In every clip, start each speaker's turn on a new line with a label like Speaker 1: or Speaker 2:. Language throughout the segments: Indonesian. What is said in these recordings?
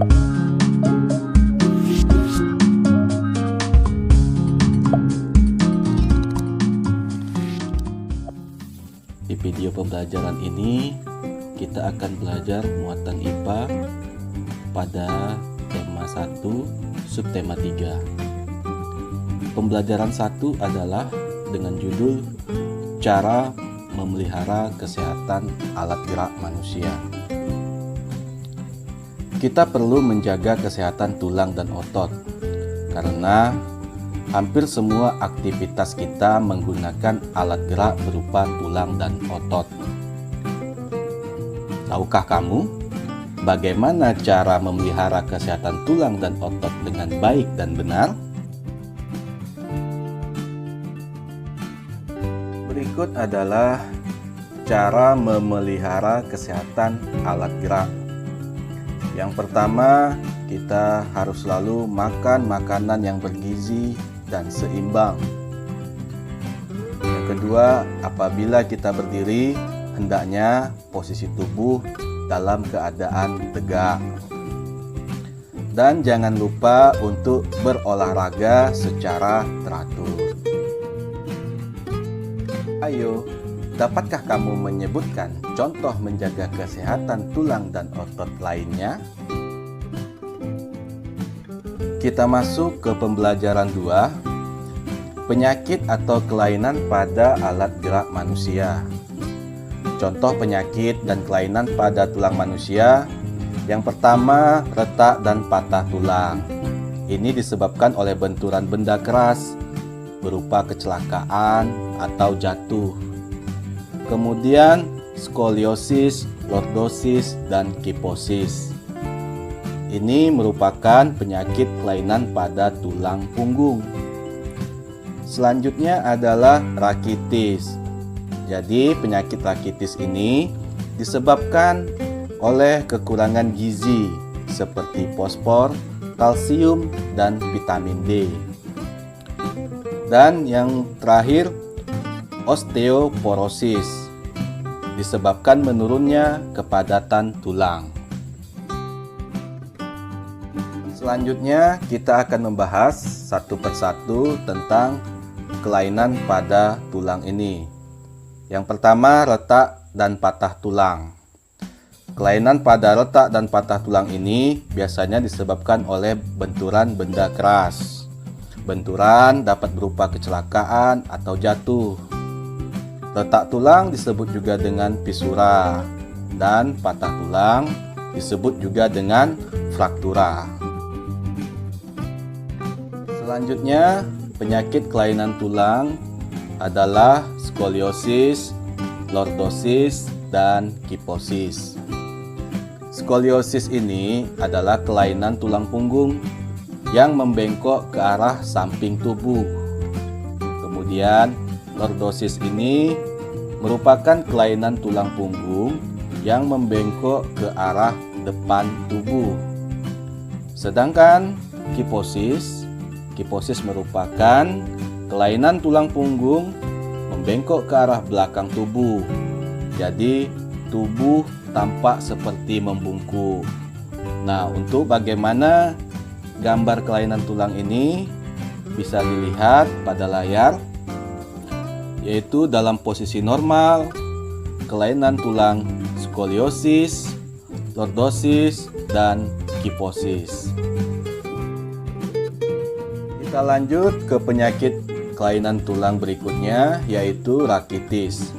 Speaker 1: Di video pembelajaran ini kita akan belajar muatan IPA pada tema 1 subtema 3. Pembelajaran 1 adalah dengan judul Cara Memelihara Kesehatan Alat Gerak Manusia. Kita perlu menjaga kesehatan tulang dan otot karena hampir semua aktivitas kita menggunakan alat gerak berupa tulang dan otot. Tahukah kamu bagaimana cara memelihara kesehatan tulang dan otot dengan baik dan benar? Berikut adalah cara memelihara kesehatan alat gerak. Yang pertama, kita harus selalu makan makanan yang bergizi dan seimbang. Yang kedua, apabila kita berdiri, hendaknya posisi tubuh dalam keadaan tegak. Dan jangan lupa untuk berolahraga secara teratur. Ayo, dapatkah kamu menyebutkan contoh menjaga kesehatan tulang dan otot lainnya? Kita masuk ke pembelajaran 2, penyakit atau kelainan pada alat gerak manusia. Contoh penyakit dan kelainan pada tulang manusia. Yang pertama, retak dan patah tulang. Ini disebabkan oleh benturan benda keras berupa kecelakaan atau jatuh. Kemudian skoliosis, lordosis, dan kiposis. Ini merupakan penyakit kelainan pada tulang punggung. Selanjutnya adalah rakitis. Jadi penyakit rakitis ini disebabkan oleh kekurangan gizi seperti fosfor, kalsium, dan vitamin D. Dan yang terakhir, osteoporosis, disebabkan menurunnya kepadatan tulang. Selanjutnya kita akan membahas satu persatu tentang kelainan pada tulang ini. Yang pertama, retak dan patah tulang. Kelainan pada retak dan patah tulang ini biasanya disebabkan oleh benturan benda keras. Benturan dapat berupa kecelakaan atau jatuh. Retak tulang disebut juga dengan fisura, dan patah tulang disebut juga dengan fraktura. Selanjutnya, penyakit kelainan tulang adalah skoliosis, lordosis, dan kiposis. Skoliosis ini adalah kelainan tulang punggung yang membengkok ke arah samping tubuh. Kemudian, lordosis ini merupakan kelainan tulang punggung yang membengkok ke arah depan tubuh. Sedangkan kiposis merupakan kelainan tulang punggung membengkok ke arah belakang tubuh. Jadi, tubuh tampak seperti membungkuk. Nah, untuk bagaimana gambar kelainan tulang ini bisa dilihat pada layar, yaitu dalam posisi normal, kelainan tulang skoliosis, lordosis, dan kiposis. Kita lanjut ke penyakit kelainan tulang berikutnya, yaitu rakitis.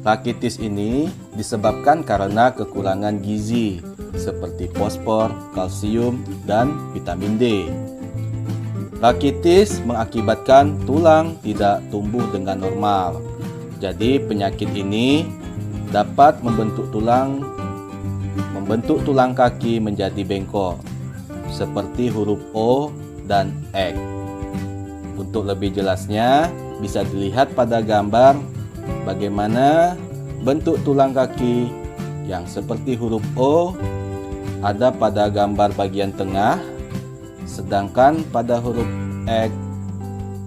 Speaker 1: Rakitis ini disebabkan karena kekurangan gizi seperti fosfor, kalsium, dan vitamin D. Rakitis mengakibatkan tulang tidak tumbuh dengan normal. Jadi penyakit ini dapat membentuk tulang kaki menjadi bengkok seperti huruf O dan X. Untuk lebih jelasnya bisa dilihat pada gambar bagaimana bentuk tulang kaki yang seperti huruf O ada pada gambar bagian tengah, sedangkan pada huruf X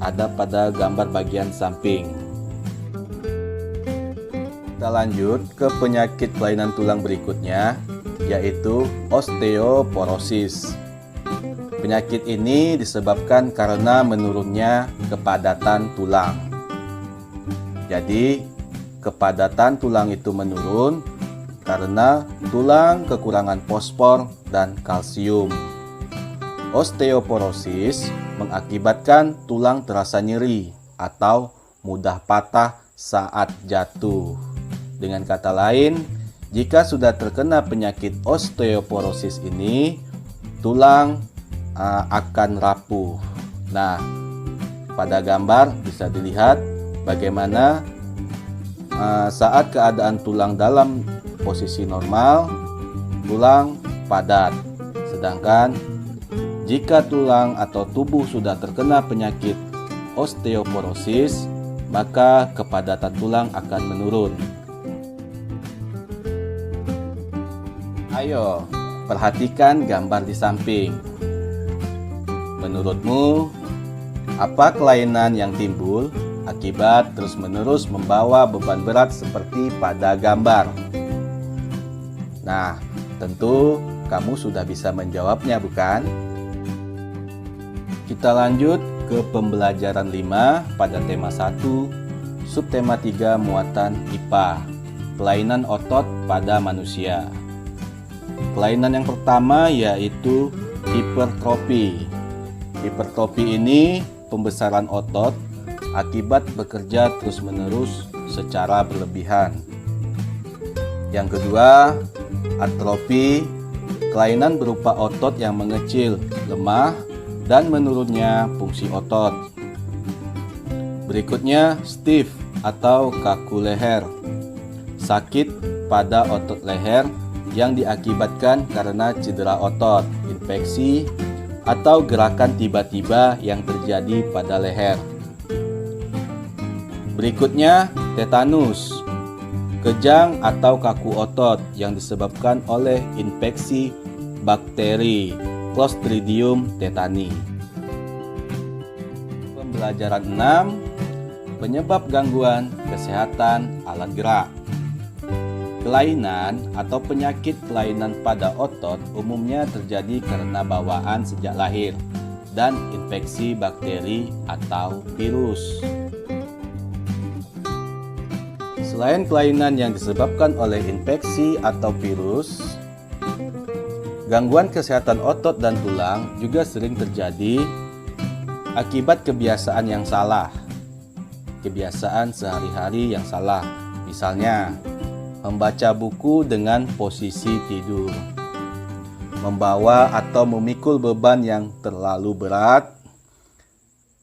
Speaker 1: ada pada gambar bagian samping. Kita lanjut ke penyakit kelainan tulang berikutnya, yaitu osteoporosis. Penyakit ini disebabkan karena menurunnya kepadatan tulang. Jadi, kepadatan tulang itu menurun karena tulang kekurangan fosfor dan kalsium. Osteoporosis mengakibatkan tulang terasa nyeri atau mudah patah saat jatuh. Dengan kata lain, jika sudah terkena penyakit osteoporosis ini, tulang akan rapuh. Nah, pada gambar bisa dilihat bagaimana saat keadaan tulang dalam posisi normal, tulang padat. Sedangkan jika tulang atau tubuh sudah terkena penyakit osteoporosis, maka kepadatan tulang akan menurun. Ayo, perhatikan gambar di samping. Menurutmu, apa kelainan yang timbul akibat terus-menerus membawa beban berat seperti pada gambar? Nah, tentu kamu sudah bisa menjawabnya, bukan? Kita lanjut ke pembelajaran 5 pada tema 1, subtema 3 muatan IPA, kelainan otot pada manusia. Kelainan yang pertama yaitu hipertrofi. Hipertrofi ini pembesaran otot akibat bekerja terus-menerus secara berlebihan. Yang kedua, atrofi, kelainan berupa otot yang mengecil, lemah, dan menurunnya fungsi otot. Berikutnya, stiff atau kaku leher, sakit pada otot leher yang diakibatkan karena cedera otot, infeksi, atau gerakan tiba-tiba yang terjadi pada leher. Berikutnya, tetanus, kejang atau kaku otot yang disebabkan oleh infeksi bakteri Clostridium tetani. Pembelajaran 6, penyebab gangguan kesehatan alat gerak. Kelainan atau penyakit kelainan pada otot umumnya terjadi karena bawaan sejak lahir dan infeksi bakteri atau virus. Selain kelainan yang disebabkan oleh infeksi atau virus, gangguan kesehatan otot dan tulang juga sering terjadi akibat kebiasaan yang salah. Kebiasaan sehari-hari yang salah, misalnya membaca buku dengan posisi tidur, membawa atau memikul beban yang terlalu berat,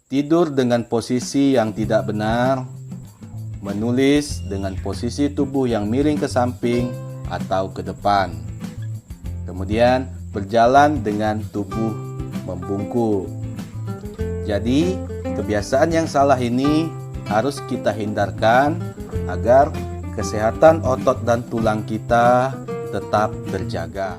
Speaker 1: tidur dengan posisi yang tidak benar, menulis dengan posisi tubuh yang miring ke samping atau ke depan, kemudian berjalan dengan tubuh membungkuk. Jadi, kebiasaan yang salah ini harus kita hindarkan agar kesehatan otot dan tulang kita tetap terjaga.